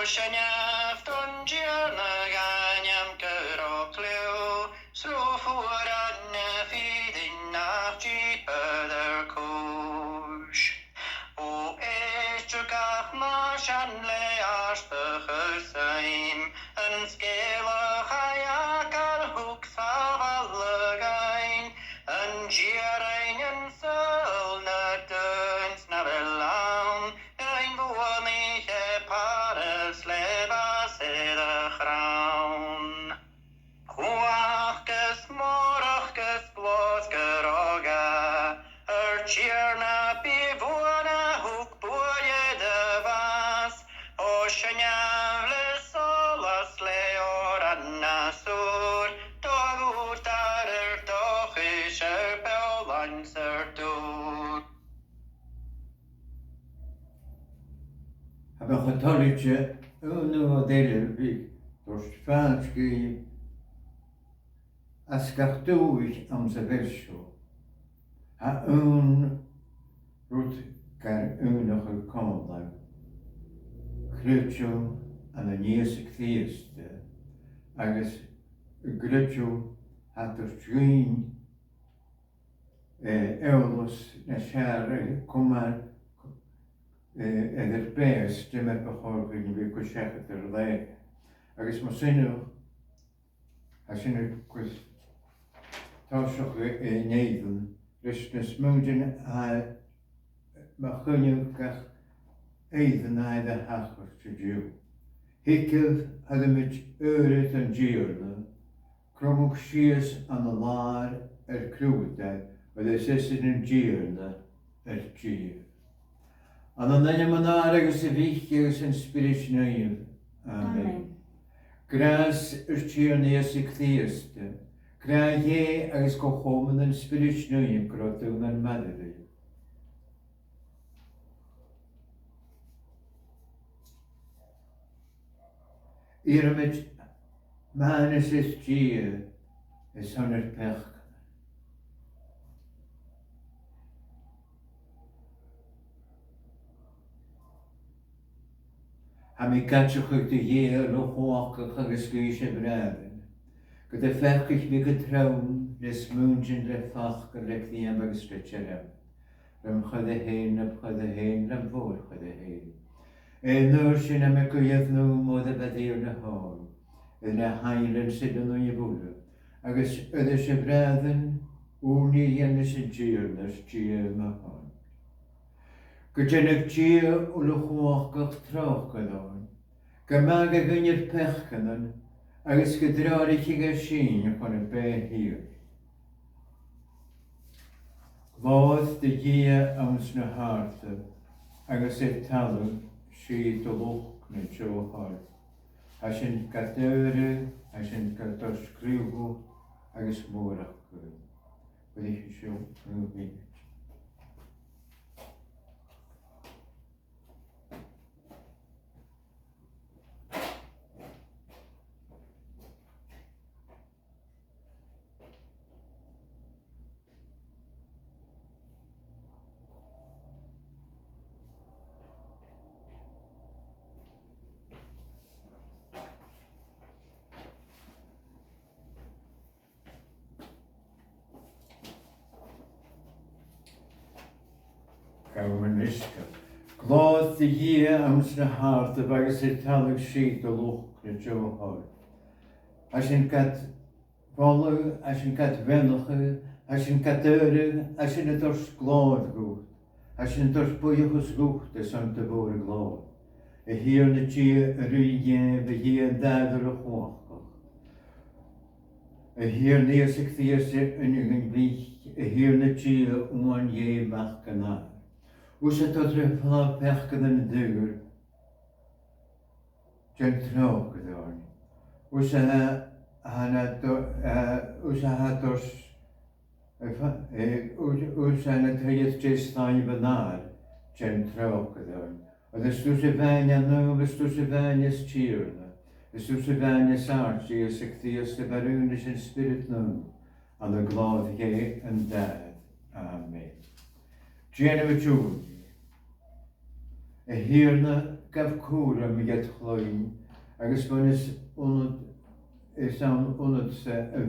Oceanaf don Gaidglig Mgr Cailean, Srofuran feeding nach Jeeper Coach. O Estrugach Mashan Leas the Hussein, and Scala Hayakal Hook Savalagain, and Giarain and Soul Nuttons Navelam, and Womi Paris Levas the crown. Quachus Morachus Bloskeroga, Cheerna Pivona Hook Boye de Vas, Oceanavle Solas Leoran Nasur, Togutar Dochischer Pelanser Dur. Hebben getalletje een delen wie door Spaanski als kartoisch am ze versjo. Ha een roet kar enige kandel. Glutjo aan de nieuwste feeste. Agus glutjo had er schijn euros na schare komar er best dim er begorging wie kushach er leg. Agus maar zinu kus tashoch neven. Dus de smootjen mag gunje kach even naar de hacher te duw. Hikkel hadden met euret en gierne. Kromok schiers aan de laar kroegde, maar de sissen en gierne gier. En dan je manaragus de wichtjes en spiritueel. Amen. Gras gierne ik theeste. Krijg je als gekomen en spiritueel kroten en madere. Hier met manes is gier is 100 pech. Ham ik katje goed de heer nog wakker gesluisje braden. Gyda ferchich fi gytrawn, nes mwynjyn le ffach gyrlec fi am ag ystrytcherem. Rym chyd y hyn, rym fôr chyd y hyn. Nwr sy'n am y gwyedd nhw modd y baddi'r na hon. Yna hael yn sydd yn o'i bwrw. Agus ydy sy braddyn, wni yn ys y gyr nes gyr yma hon. Gyda'n y gyr o lwchwach gach troch gydon. Gymag ag yn i'r pech gydon. Agus gyda'r eich gysyn chwn y be hir. Gwodd dy gyr ams na hartha, agus e talw sydd o lwch na jo har. Asyn gadewru, asyn gador sgrifw, agus mwrach gwrdd. Bydd eich eisiau nhw fynd. Glád dy gyr ams na hart y bagos e talw sydd o lwch na jo har. Asyn gad volw, asyn gad venlchu, asyn gad yrru, asyn y dors glad gwrdd. Asyn dors bwyach os lwch dy sant y bwr glad. E hir na gyr yr ugien fy hir dadr o chwachach. E hir nes ag thias yn ygyn blich, e hir na gyr o'n ie bach ganar. Oes het tot refla pechken en duur. Jen trouw gedaan. Oes het het gestaan benaar. Jen trouw gedaan. En dus doe ze bijna nu, dus doe ze bijna stierna. Dus doe ze bijna saart, die is ik die is de baroonisch in spirit nu. Aan de glad ge en dad. Amen. Jen we June. E hirna gaf cwr am I Gaidglig, agus fan is onod y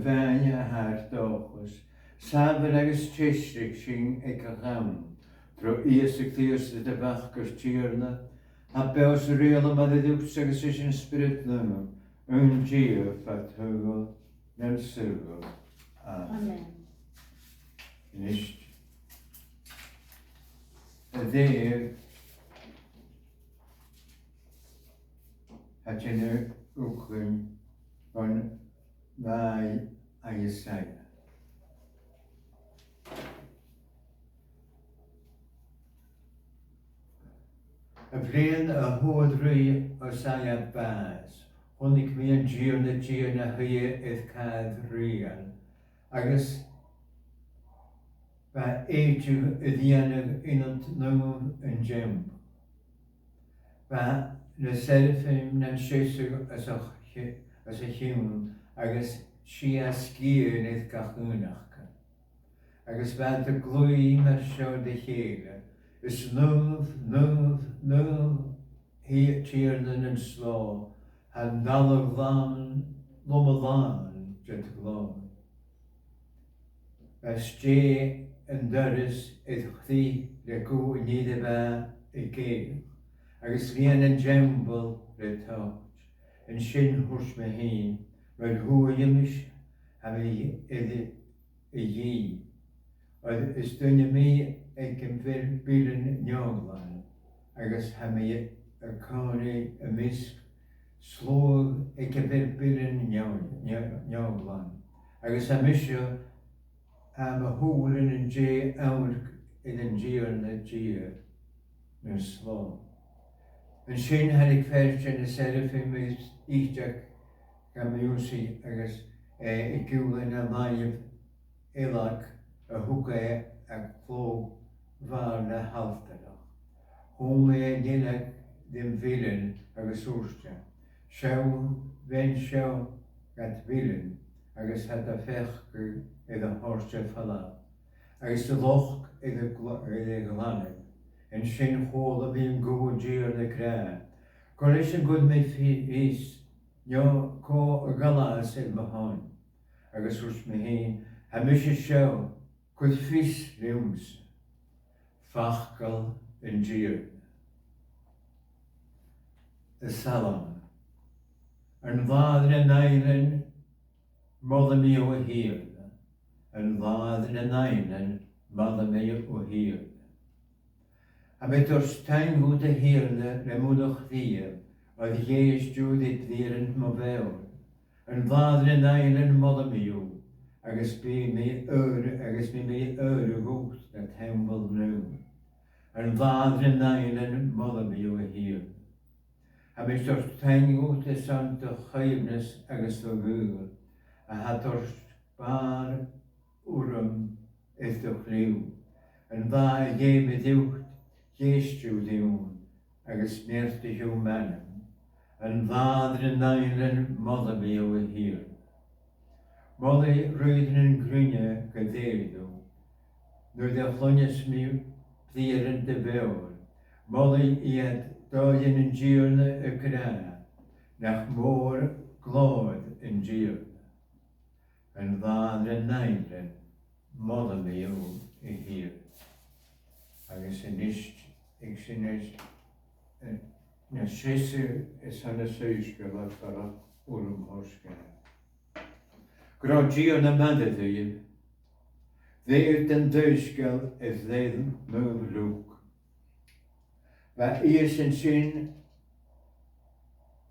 fain a haar dochus. Saber agus testrik sy'n ag a gawn, dro iasig thios dy fachgos tierna, a beos real am ad ydwch agus sy'n spirit nynnu, yn gyr fat hwgol, na'n syrgol. Amen. Nicht. There, had je nu ook van mij aan je zijde. Aifreann a hoedri o saya baas, hon ik mi an gier na hye eith Caidglig, agus ba eidju yddianig inant nŵm yn jemp. Ba na serfim na'n siesig as a hiwn, agus si a sgir neith gachwnach. Agus ba dy glwy mar sio dy chéile, is nŵf, hi tiernan yn slo, ha nalag lom a lan, jet glon. Ba stje yn dyrus eith chdi le gw yn nid ba y geir. Agus fian yn jembl le tawch, yn sy'n hwrs me hyn, roedd hwy ymys am ei yi. Oedd ysdyn mi ag yn fyrbyn nioglan, agus am ei y cwni ymysg slwg ag yn fyrbyn nioglan. Agus am isio am y hwlyn yn je awrg yn gyr na gyr yn slwg. Yn sy'n hanig fersiwn y serafim ys eichdach gan miwsi agus y gwlen a maif elag y hwgau ac flog fawr na halfdadach. Hwm e nilag ddim filyn agus wrstio. Siaw fen siaw gat filyn agus had a fechgyr iddo horsio ffala. Agus y loch iddo glaneg. En sy'n chwol a fi'n gwyd gyr na gra. Gwr eisiau gwyd me ffys, nio co y galas id ma hon. Agus wrth me hyn, ha mis y siaw, gwyd ffys rhywms, fachgal yn gyr. Y salon. Yn fad yn eilen, modd mi o hir. Yn fad yn eilen, modd mi o hir. A met o'r stein goed de heerde le moedig dier, oedd jees judit dierend mo fewn. Yn vader en eilen modder miw, agus bi mi eur goed dat hem wil nu. Yn vader en eilen modder miw hier. A met o'r stein goed de sant de geibnis agus de geur, a had o'r bar urum is de gleeuw. Yn va je met uwcht, Jeestju diwn, agus neerste hiw mannen, yn vader yn eilen modder mi o hir. Modder rwyden yn grynne gadeidw, nŵr de chlonjes mi ddier yn de fewr, modder iad doedden yn gierne y gra, nach môr glod yn gierne. Yn vader yn eilen modder mi o hir. Agus yn isht, ik sy'n eist, na sesir is han y seisgol a fara wrwm horsgan. Grodgi o'n amanda dyn, ddeud yn dysgol ys ddeud mwyn lwg. Fa is yn sy'n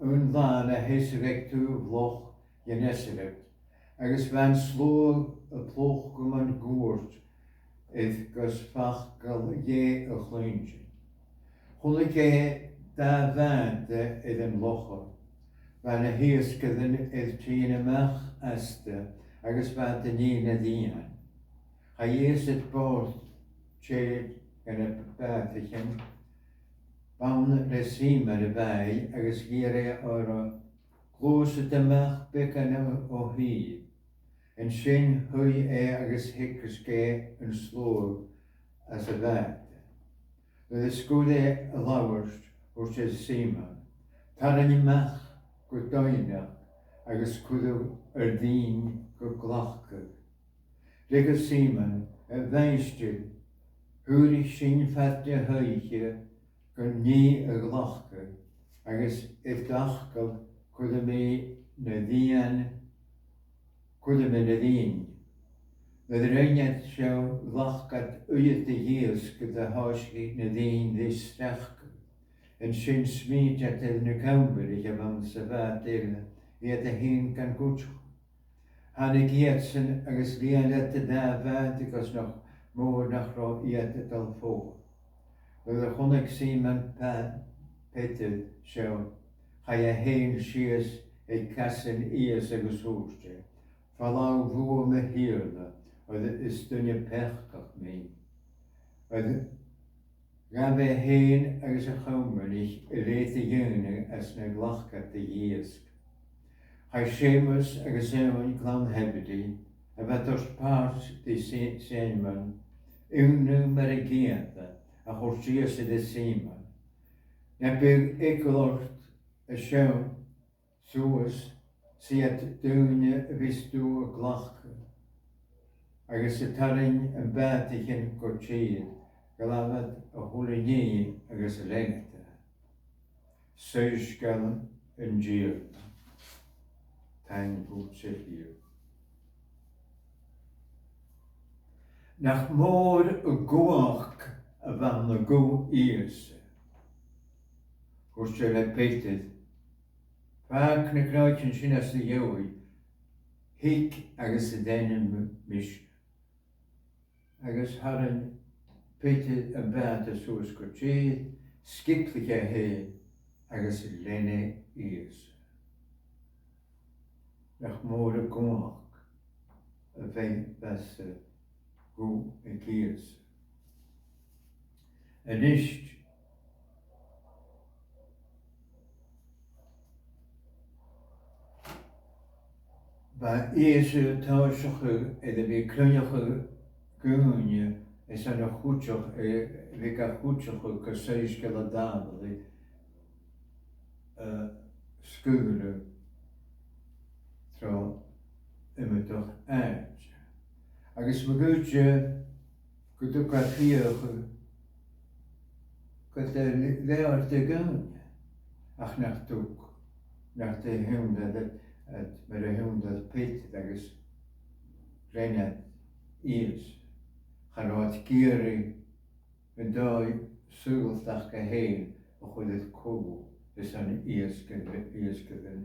yn ddan a hesregtw vloch yn esreg, agus fan slwg y ploch gwman gwrt, edd gosfachgal je y chlwyntje. Chwlig e da fad edd yn lochor. Fan y hysgydden edd tîn ymach asta, agus fad yn un a ddian. Ha ys edd bod tjed gan y bad y chyn. Bawn resim ar y bai, agus gire o'r glwys y dymach becan o hyd. En sy'n hwy agus hicus ge yn slwg as y fad. Roedd ysgwyd y lawerst, wrth y Simon. Tar yn ymach gwrdoenach agos cwydw yr ddyn gwglachgyr. Reg y Simon y ddeistir hwyr I sy'n ffadau hwychio gyn ni y glachgyr agos y dachgyl cwydw mi na ddian cwydw mi na ddyn. Fydd yr einiad siaw lachgad wyth y hils gyda hosgi na ddyn ddistachgyr. Yn sy'n smyd at ydyn y cawmwyr I gyfam sefad il I at y hyn gan gwtch. Han I giat sy'n agos lian at y dafad agos noch môr nach ro I at y dal ffôr. Fydd y chwnig Simon Peter siaw chai a hyn sias ei casyn ias agos hwrste. Falaw fwo me hirna oedd ystyn y pechgach mi. Oedd Gaf e hyn agos y chawmwyr I leith y yw'n as na glachgat y iesg. Chai Seamus agos ewn glan hebdi, a fad o'r part di Simon, yw'n mar y giada, a chwrsias y Simon. Na byg eglort y siawn, sŵas, sydd dŵn y fysdw y glachgat. Agos y tarin yn bad I chyn gwrtsydd, galafad o hwli ni agos y lengta. Seis gal yn gyr. Ta'n bwt sy'n hir. Nach môr y gwach y fan y gw irs. Gwrsyr e peitydd. Fag na gnaeth yn sy'n as y iewy. Hic agos y den yn mis. Agos haran Peter y bad y sŵs gwrtsydd, skiplich a hyn, agos lene irs. Nach môr y gwach, y fein bas y gw y gyrs. Yn isht, ba irs y tawsach edrych fi clynach y gwynio, is an a chwtioch, fi ga chwtioch o gyseis gael a dafod sgwr tro ymwyddoch ag. Agos mae gwydw gwaithioch gyda leor dy gwn. Ach nach dwg, nach dy hwndad mae'r hwndad peit agos rhaenad irs. Chanod gyri yn doi sŵl dach ga hyn o chwylydd cwbl ys an iers gyda'n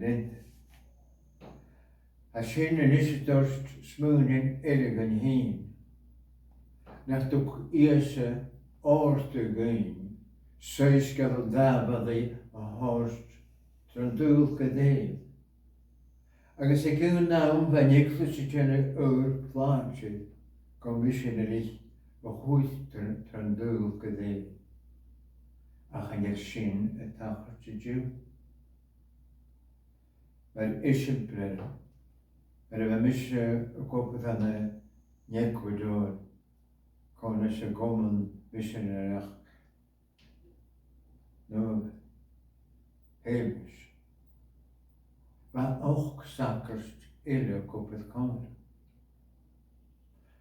lent. A sy'n yn eisiau dorst smwn yn elig yn hyn. Nach dwch iers orth y gyn, seis gael ddafod ei a horst tron dŵl gyda'i. Agos e gyn nawn fan eglwys I tjene o'r plaatje, kom missionerig o hwyth tran dŵl gyda'i. A chan e'r sy'n y tachart y jiw. Mae'r eisiau brer. Mae'r efo misio o gobeth anna Ecuador, kon es y gomyn missionerach. No, hebys. Maar ook zakerst eerder gobeth kon.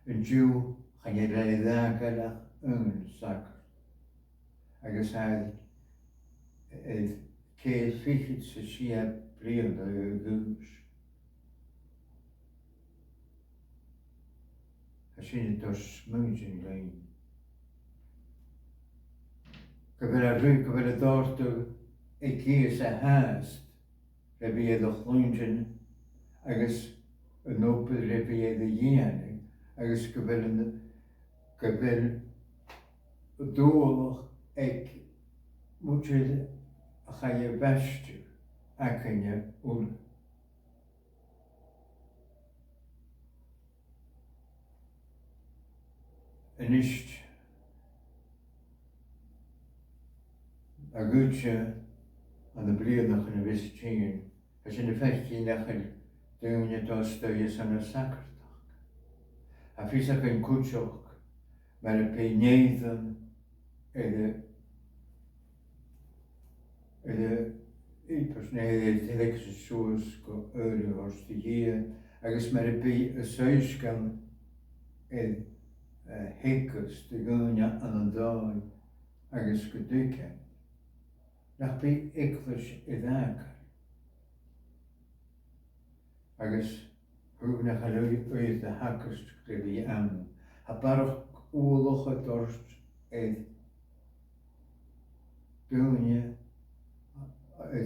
Een Jew gaan je redakelijk een zakerst. Agos het kees fichit se siap prielda y gwrs. A sy'n dos mwyn lein. Gyfer y dortw e kees a haast. Rebi e ddochlwynjyn agos y nobyd rebi e ddyn agos gyfer y dôl ag mwtrydd a chai e bastw ac yn e wl. Yn isht a gwtio an y briodach yn y fysgyn. As in de vechtie nachel doen je dat je aan een zakerdag. A vis ik een kutschok, maar een penjeven en de I personeel elektrische soos go euro de hier agus mar be a seuskam hekers de gonja an an dag agus go duke nach be eklis idak agus hoe nach uit de hakkers die aan ha barch oorlog dorst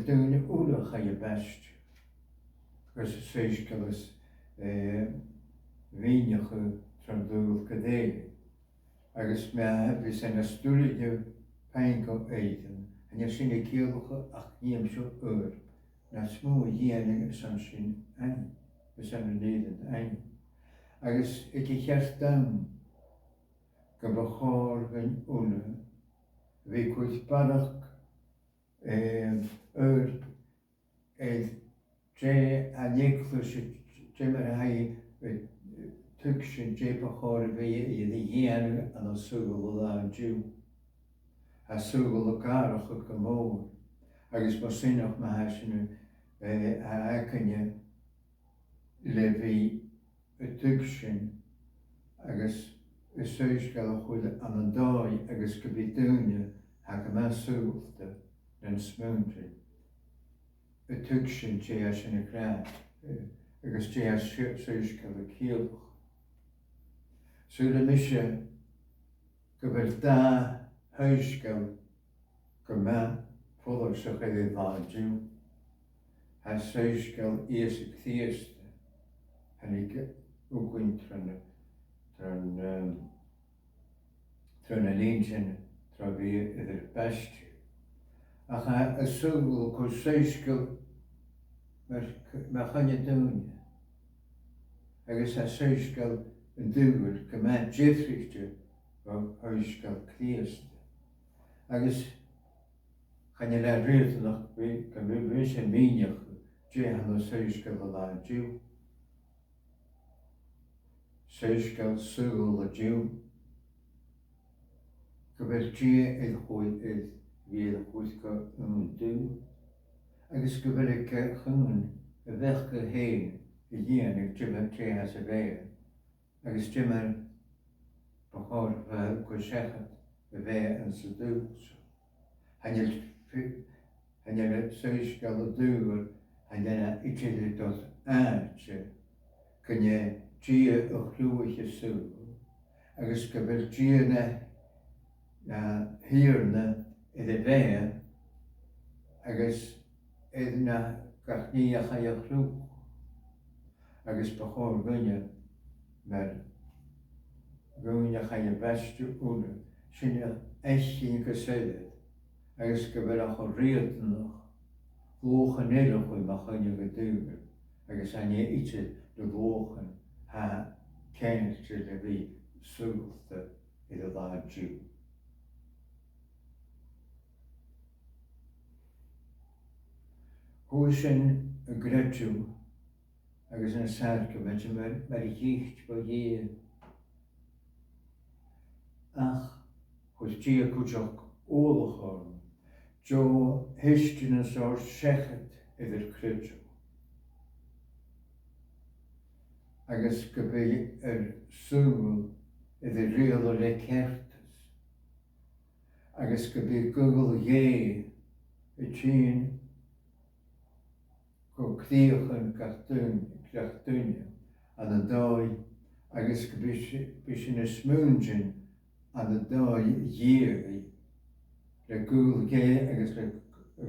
Doe oorlog ga je best. Dus zeker wenige traditioneel gedaan. Als we zijn een stoeltje pijnkel eten en je ziet de keel neem zo uit. Dan smoe je zijn en we zijn er niet en. Als ik eerst dan kan behoren oorlog, we kunnen pakken. Jay a nieklis Jimmer hai tukshin Jay pachor vi I the eann an a sugel la Jew. A sugel garach o gamo. Agus bosinach ma hasin a akanye levi tukshin agus suisgal chud an an dai agus gebidune ha gama sugelte. En smoonte. Het tukshin tjeas in de kraat. Agus tjeas seuske de kiel. Zullen misje gebel da huiskel gema voller zich in de vaadju. Hij seuske eerst het eerste. En ik ook in een leentje weer in het beste. Ach a sugel ko seuskil maar gaan je doen. Agus a seuskil een duwer gemeint jeffrichte wat huiskil kleerste. Agus gaan je daar reed nog kan we wisse menig je han a seuskil la Jew. Seuskil sugel la Jew. Gebert je el gooi weer goed kan doen. Agus go wil ik gewoon weg heen, hier ik Jimmer tje ze weer. Agus Jimmer behoort wel kon zeggen, weer en ze doet. En je zoiets kan doen, en je iets tot aardje, kun je tje een gloeitje zoeken. Agus go wil tje hier in de wei, agus na gachnia ga je groep, agus begon gunje, maar gunje ga je best doen, zijn je echt geen gezegd, agus gebeuren gereed nog, wogen nederig mag je geduwen, agus aan je iets de wogen, ha kennis de wie zoekte in de laadje. Hoe is een grutju, agus een sarke met je maar jicht bij je. Ach, hoe je ook oorlog houden, zo heeft je een soort zeggen in de grutju. Agus gebeur zoel in de reële rekertes. Agus gebeur Google je, het zien. Go kriechen kartunje aan de dag, agus gebischen een smoentje aan de dag hier. De goel ge agus de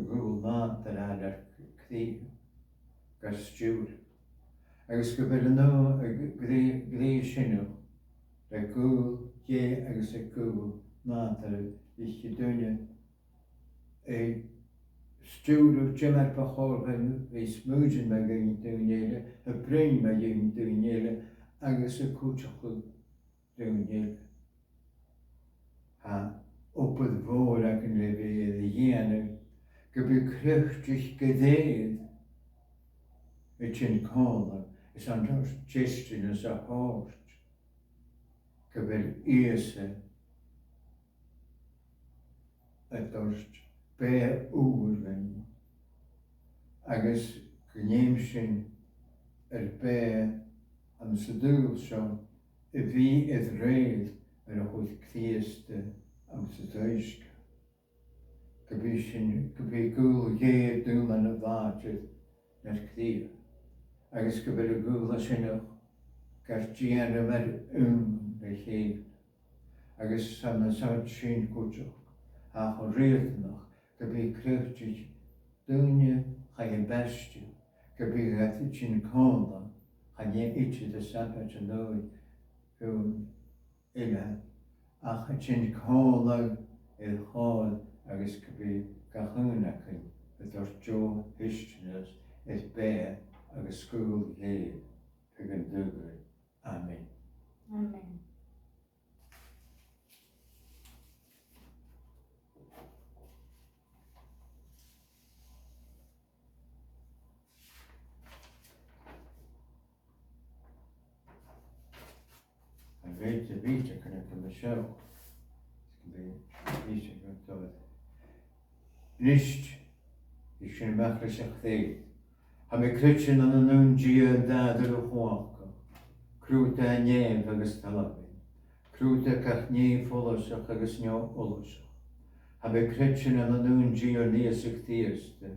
goel maat dat aan de kriegen, gestuurd. Agus gebeden nou greesje de goel ge agus de goel maat dat ik gedunje. Stuur Jimmer behoren we smoegen met je doen, een brein met je doen, agus een koetje goed doen. Ha, op het woord dat ik leven de jaren, gebekrachtig gedeeld. Het in kolen is anders gisteren als een hoort. Gebeur eerst het dorst be úrin agus gnéim sin be an sa dúil seo I bhí iad réad ar a chud clíosta am sa dúisce. Go bhí gúil géad dúil an a bháid nar clío. Agus go bhfuil a gúil sinach gur díana mar le chéad. Agus san sin cúteach a chu réaltanach go bhí cruachtaigh dúine cha I beiste go bhí gaitid sin cála cha né ite de sapait an nóidún ile ach sin cála I cháil agus go bhí gachúnachchain a ar jo histenas is bé agus scúil héad ag an dúgur. Amen. Amen. An réit a bhíte chuna go me seo go bhí go dóid. Nist I sin mechra seach chéad. Ha mé cruitsin an anún dia dádar a chuácha. Crúta a néamh agus talabin. Crúta cach néamh folaseach agus neo olaseach. Ha mé cruitsin an anún dia níosach tíosta.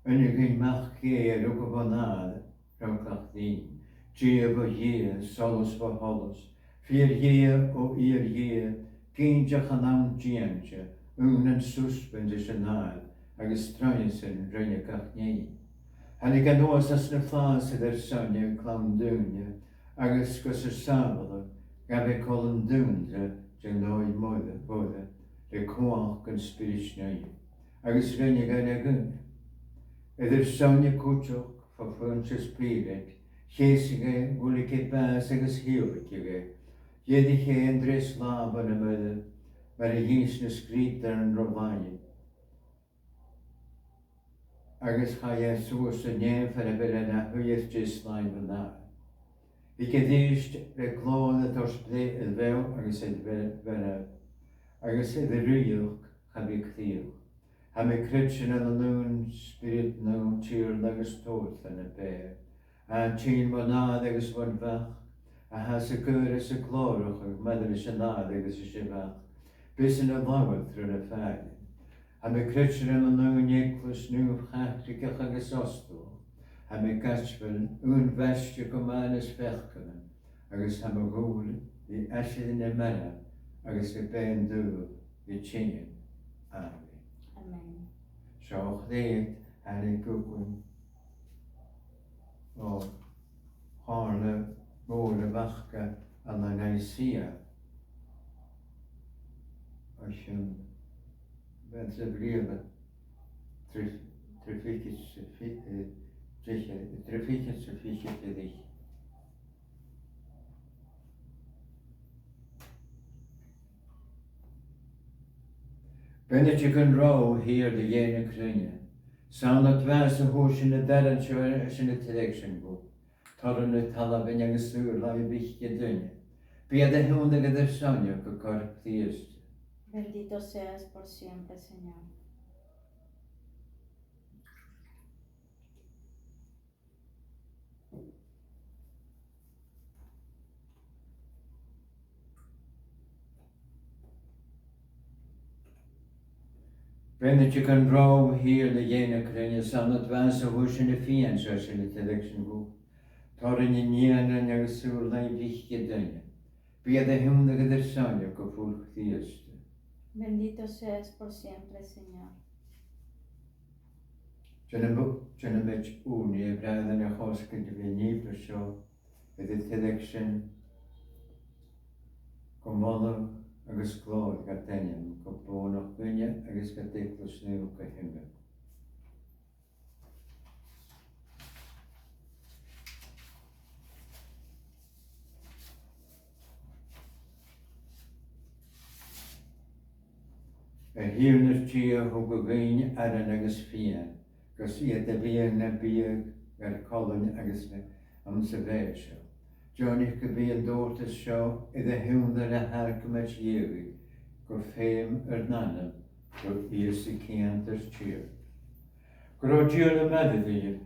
Unig I meach cé ar uga banáda raucach dín. Dia ba dhé, solas ba holas. Fiar dhé ó ír dhé, céinteach an am díante, an suspend is an náil, agus traisin rinne cach néi. Hannig an oas as na fás ar sonne clán dúne, agus gus sabala, gabe colin dúnta, jan nóid móda bóda, le cuach gan spiris néi, agus rinne gan a gúne. Idir sonne cúteach, fa fúnta spíret, chéisige, gúlik bás agus hiúrikige, Jedi ché dres lában a möda, mar a hís na scríb ar an romáin. Agus cha suas a néamh ar a bit na huias dys láin van ná. I gedíist le glóna tos blé a bhew agus id bhena, agus id a rúiuch cha bhí clíuch. Ha me critsin an anún spirit nó tír agus tót an a bé. A tín man nád agus van bach, a has a gyr as a glórach ag medal is a nád agus is a bach. Bys yn a lawad trwy'n y ffagin. Ha me critsin an anún eiclus nŵf chachtricach agus ostol. Ha me gasfel ún vestio gomanas fechcanan, agus ha me gŵl I asydd yn y mena, agus y ben dŵr I tîn. Amen. Amen. Sioch ddeud ar ei gwgwyn o hórna môr y fachga an a Nicaea. Oes yn beth y brif a treffichyd sy'n ydych. Bennet yn rhaw hir dy ien y crynia. Sawn at fas y hwys yn y daran sy'n y tydeg sy'n gwb. Toryn y talaf yn yng Nghysswyr lai bych gydynia. Biad y hwn ag ydyr sonio gycorp ddiest. Bendito seas por siempre, Señor. Bennet yn rhaw hir dy ien y crynia. Sawn at fas y hwys yn y ffian sy'n y tydeg sy'n gwb. Toryn yn ien yn yng Nghysswyr lai bych gydynia. Biad y hwn ag ydyr sonio gycorp ddiest. Bendito seas por siempre, Señor. Jyn ymwyd ŵni y braidd yn y chos gyda fi nif o sio, ydy tydeg sy'n gomolwg agos glod gadenion, gobon o'ch gwynia agos gadeglwys nhw gyhynga. Y hyn ys tîa hwg o gyn ar yn agos ffian, gos I ydw fi yn y byg ar colon agos am sefeisio. John i'ch gyfi yn dod ys sio iddo hwn ar y hargymach iewi, go ffeim yr nanam, Tro Ies y Ciantar Cheer. Gro Dion y Meddyd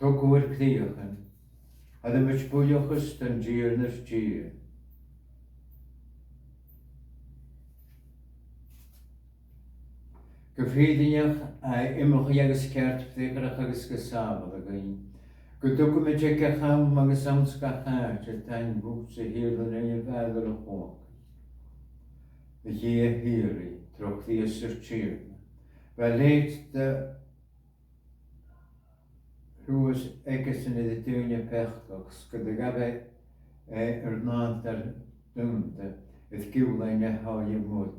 to gwyr cdiochan, a ddim eich bwylioch ystan Dion yr Dion. Gyfridiach a imwch i agos cert pthigach agos gysafod ag ein. Gydwg ym eich gacham agos amts gachart a tain bwg sy'n hir yn ei feddwl o chwog. Y hie hiri, troch ddias yr tirna. Fel leid dy rhywys egys yn edrych dwynia pechdogs, gyda gabe nad ar dwmda, ydd giwlaen e hoi y mwyd.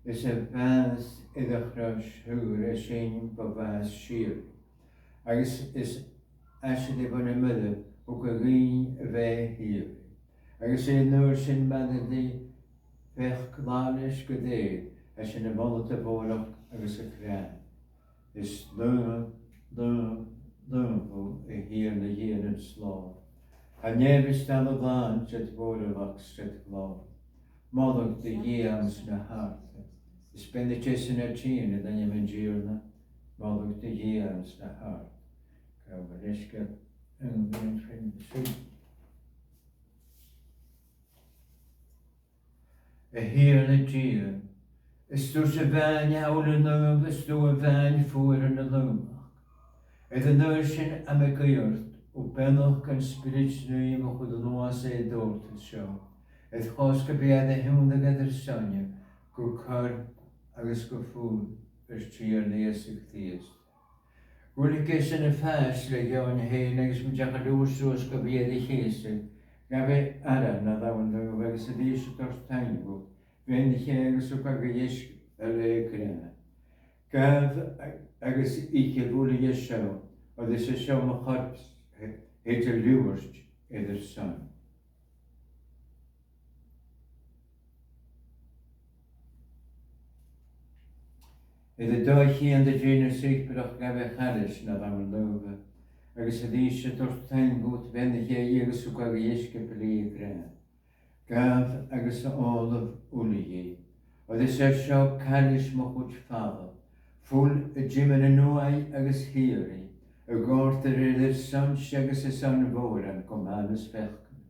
Is y fas iddoch ros hwyr y sy'n bofas sir. Agos is asyd i bod yn myddw o gyrgyn y fe hir. Agos yn nŵr sy'n meddwl di fech glanus gyda'r as yn y molot y borach agos y cran. Is lwm fo y hir na hir yn slor. A nefys dal y glan sydd bod y loch sydd glor. Molwg dy hiams na hart. Is ben de jesyn ar tîn y dan ym yn girna. Molwg dy hiams na hart. Gael fy resga yn fi'n ffrind sydd. Y hir na gir. Ystws y fan iawn yn lwm, ystw y fan ffwyr yn y lwmach. Edd y nörsyn am y gyrd, o bennoch gan spirit nwy mo chwyd yn oas e dort y sio. Edd chos gybiad y hwn ag edrych sonio, gw carb agos go ffwn, ys triar neas i'ch ddiast. Gwyd gys yn y ffas le iawn hyn agos mi jach a lwys os gybiad i chesig. Gabe aran na ddawn nhw agos y ddys o dors taingo, fe'n lle agos o gagais y le grena. Gaf agos i'ch fwyd i ysio, oedd ys ysio mo charp het y lwyrst edrych son. Edd y doi chi yn dy dyn y syth byddwch gaf eich haris na ddawn nhw. Agos y ddys y dors taingo, fe'n lle i agos o gagais gyda i grena. Gaf agos o olaf wli i. Oedd ys ysio caris mo chwyd ffafel. Ffwl y gym yn y nwau agos hiri. Y gort yr edrych son agos y son fawr yn gomanus felcyn.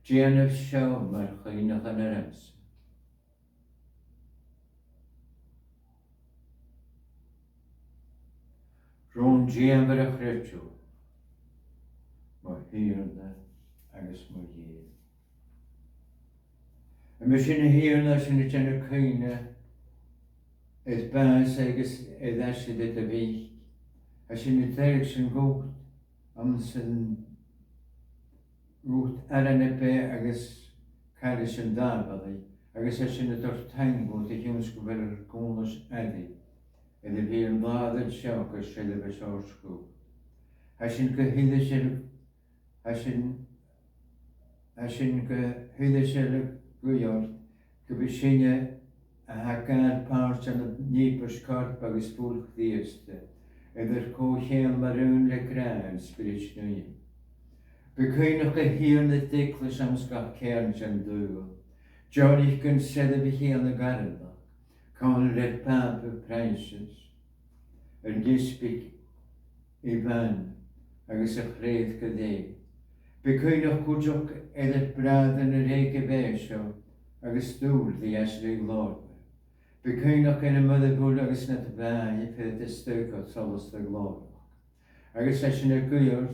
Gian y sio mae'r chynach yn yr ymsyn. Rhwng gian fyr y chrydw. Mae hir yna agos mae hir. Y mysyn y hir yna sy'n ydyn y cyna. Edd bas agos edd asydd yd y fi. As yn y deg sy'n gwrt, am sy'n gwrt aran y be agos caris yn dafod ei, agos as yn y dors taingwrt eich yw'n sgwfer yr gwmlos eddi, eddi fi yn ddad yn siawc as sydd y bes o'r sgwr. As yn gyhyddus yr gwyord, gybysinia a hagar part yn y nibers corp agos fwlch ddiasta. Ydych cochel maroon le gran spirit nwy. Bekynwch y hyn y diclus am sgaf cern sy'n dwyl. John ich gyn sedd y hyn y gardag. Con red pap y princes. Yr gisbig i fan agos y chredd gyda. Bekynwch gwjwch edrych brad yn yr eig y besio agos dŵr ddias rhaid lor. Bekynwch yn y myddebwl agos na dy fai fydd y styg o solos dy glor. Agos as yn y gwyrdd,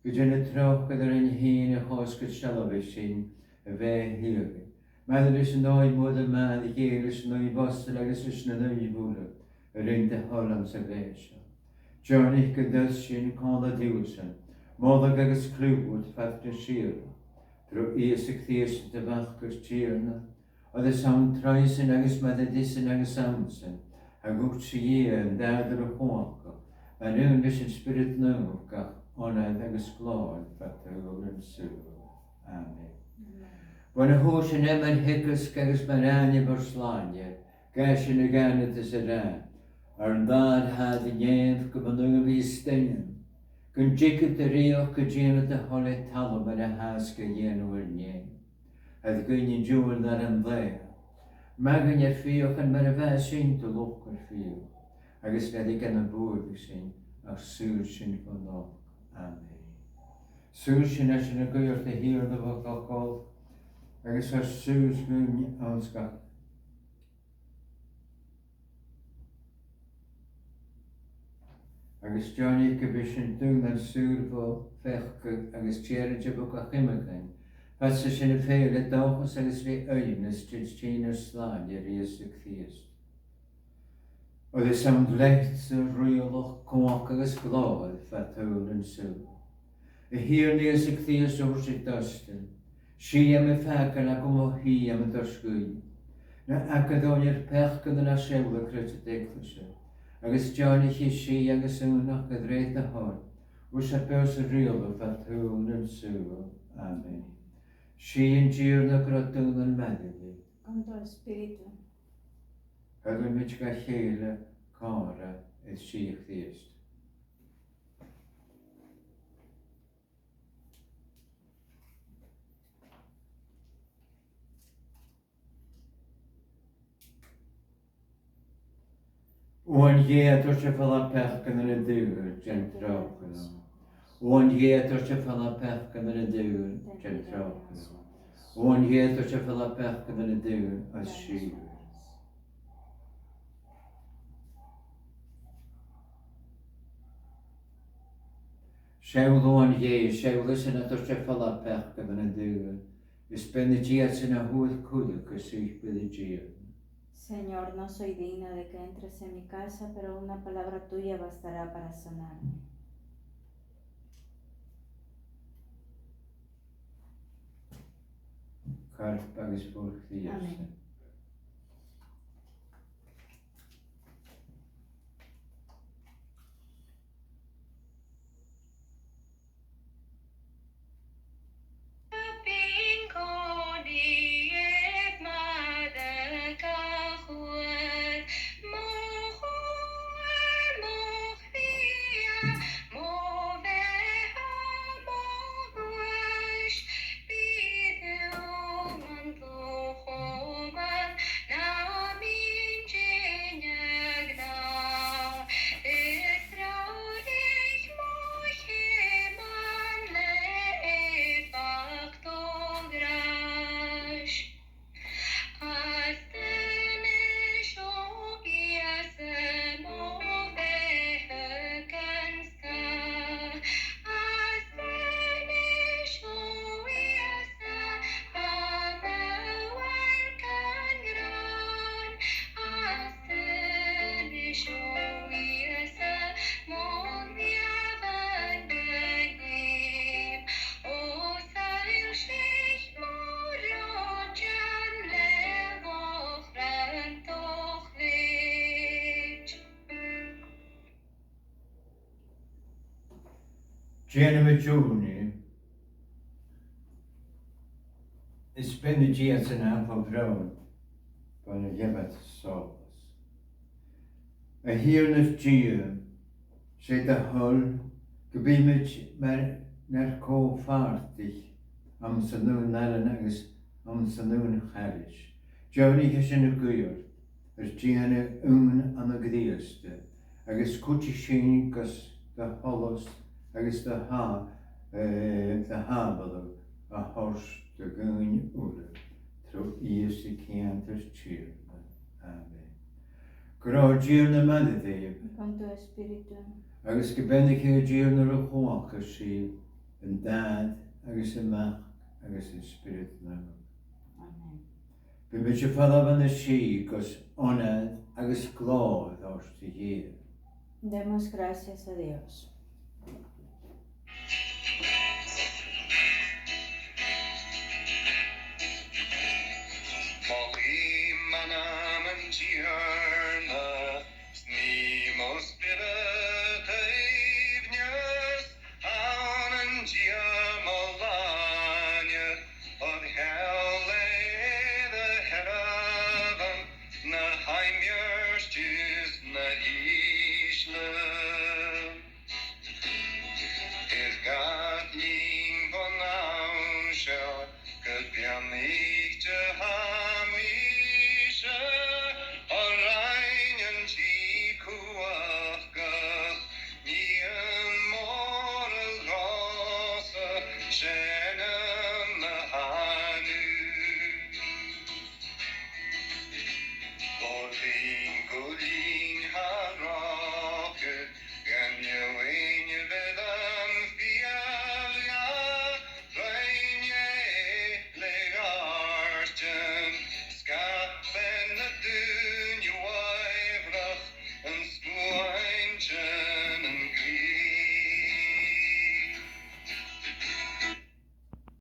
gyda'n y troch gyda'r ein hyn y chos gyda sy'n y fe hiri. Mae'n ys yn oed mwyd y mad i geir ys yn oed bostel agos ys yn oed i fwrw, yr ein dy holam sa fesio. John ich gydys sy'n cael y diwsyn, modd agos clwbwyd ffath dy sir. Dro is y cthirs dy fach gys tirna. Oedd y sawn troes yn agos maddedus yn agos amsyn, a gwrt sy'n yn dadr o chwalco, a nhw'n ys yn spirit nhw gach onad agos glod fat y gwr yn sŵr. Amen. Bon y hwys yn emyn hygys agos ma'n anya bor slania, gas yn y ganed ys y ran, ar yn ddad had y nef gymyn nhw'n fi stynion, gyn jigyd y rioch gyda'n y holet talwm ar y hasg y yen o'r nef. Oedd gwyn i'n diwrn ar yn dde. Magan ar fioch an mar a bheith sin do loch ar fio. Agus le gan an bwyd sin ach sŵr sin fan o. Amen. Sŵr sin as yn y gwir dy hir dy fod gogol. Agus ar sŵr gwyn ans gach. Agus Johnny gybys yn dwi'n ar sŵr fo fech agus tierad y bwg ach imagain. Fas sy'n y ffeir y dawchos agus fi oen ys tyn ar slaen i'r ies y cthiast. Oedd y sawn lecht sy'n rwyolwch cwach agus glod fat hwyl yn sŵr. Y hir ni ys y cthiast o'r sy'n dysyn. Si am y ffagan ac o hi am y dysgwyn. Na ac ydw i'r pech gyda na sewl y cryd y degfysio. Agus Johnny chi si agus ynach gydreid y hon. Wys a bews y rwyolwch fat hwyl yn sŵr. Amen. Si yn gyr na grodwn yn meddwl. Con tu espíritu. Hydw'n mynd gael lleile cara y si eich ddiest. Oan ie dros y ffala pech gan yn y diwyr, gen drog yno. Oan ie dros y ffala pech gan yn y diwyr, gen drog yno. Oan ie dros y ffala pech gan yn y diwyr, as si. Sewl oan ie, sewl ys yna dros y ffala pech gan yn y diwyr. Ys ben y diat yna hwyl cwlwg ys eich bydd y diat. Señor, no soy digna de que entres en mi casa, pero una palabra tuya bastará para sanarme. Carp agus fwrch ddiast. Amen. Gianna Majuni is ben y diat yn afon frawd pan y gefad solas. A hir nef gia, se da hol, gybymyd na'r co ffartig am synwn nalan agos am synwn charish. Johnny hysyn y gwir, ys Gianna am y gyddiasta, agos cwti sy'n gos da holos agus da habalw a hors da gyn ura, tro ies I cianters tîrna. Amen. Gro gyr na maddedyb, Con tu espíritu. agus gybendig hi gyr na rwchwach a sydd yn dad, agus y mach, agus y spirit na. Amén. Be byd y ffalaf yn y si, gos onad, agus glod o'r dy hir. Demos gracias a Dios. Gaidglig Mgr Cailean